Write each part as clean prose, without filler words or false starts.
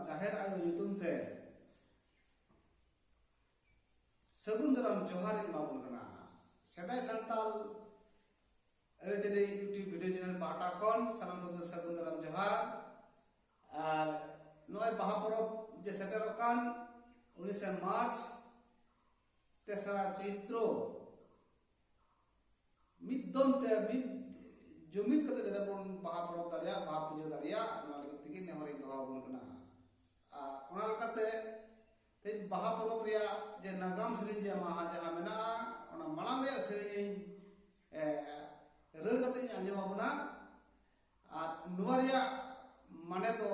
जाहिर आयो युतुम ते सगुन दाराम जोहार माबुन कना सेदाय संताल अरेचेदे यूट्यूब वीडियो चैनल पाटा खन सानाम को सगुन दाराम जोहार और नय बाहा परब जे सेटेरकान 19 मार्च तेसरा चैत्र मिदम ते मिद जुमिद कते जदा बन बाहा परब दारिया बाहा पूजा दारिया नवा लगे तिगे नेहर दहा बन कना ओना लकते ते बाहा परब रिया जे नागाम सेरिन जे माहा जहा मेना ओना मांग रे सेरिन रल कते आंजम आबना और नवा रिया माने तो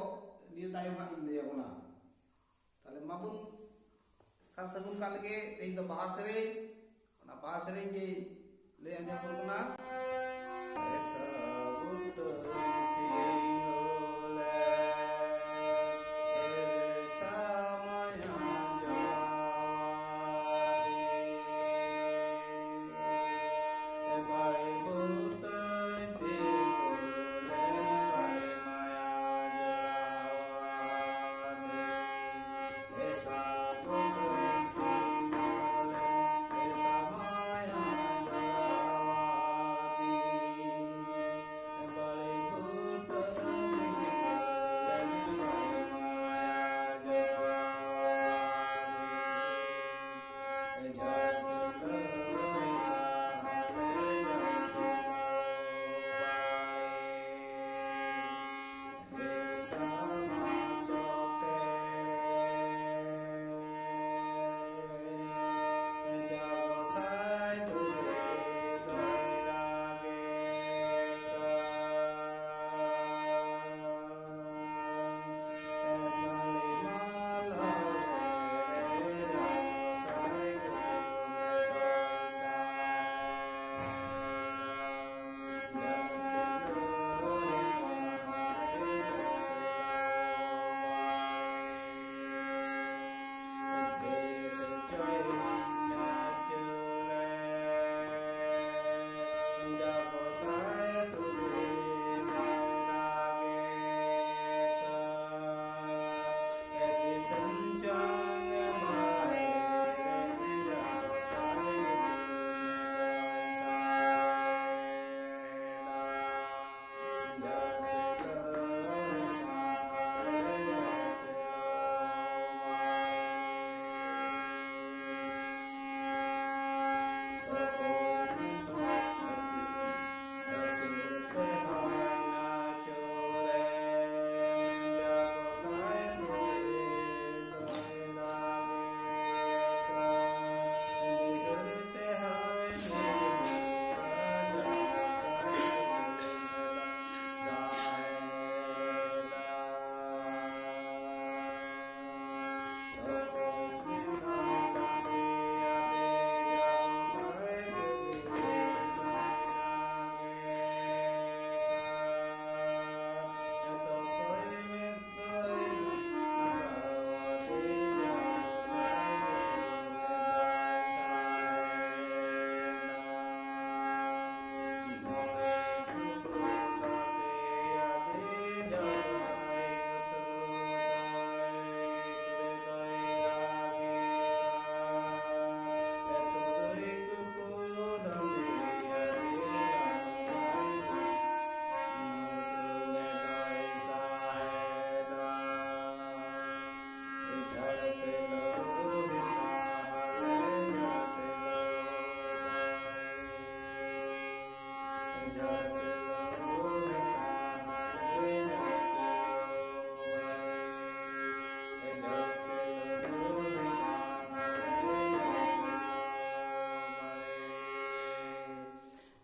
निय तायम हा इन देबना ताले माबुन सार सगुन का लगे ते दो बाहा सेरिन ओना बाहा सेरिन जे ले आंजम करना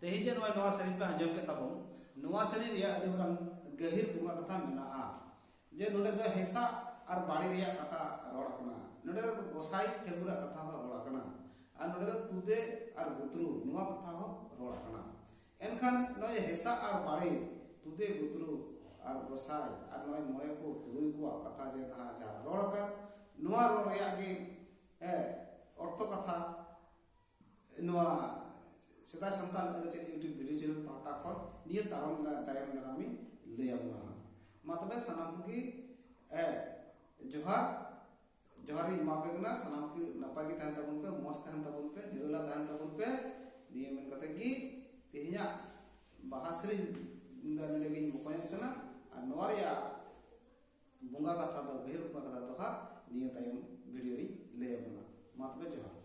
तेहिजे नवा सेरिन पे आंजम के तबो नवा सेरिन रिया अदि बरन गहिर बुंगा कथा मेना जे नोडे दो हेसा और बाड़ी रिया कथा रोड़ कना नोडे दो गोसाई ठेगुरा कथा हो रोड़ कना और नोडे दो तुदे और गुत्रु नवा कथा हो रोड़ कना एनखान नय हेसा और बाड़ी तुदे गुत्रु और गोसाई और नय मोळे को तुरुई को कथा जे कहा जा रोड़ का नवा रोड़ रिया गे अर्थ कथा नवा सेदा संताल यूट्यूब वीडियो चैनल पाटा खन निये तारम दायम दारामी लैया मा तबे सनाम की जोहार जोहार इन मापे कना सनाम के नपाय के तहन तबन पे मस्त तहन तबन पे निरोला तहन तबन पे निये मेन कते की तेहिया बाहा सेरिन दा लेगे मुकोय कना और नवारिया बुंगा कथा दो गहिर कथा दो हा निये तायम वीडियो री ले बना मातबे जोहार।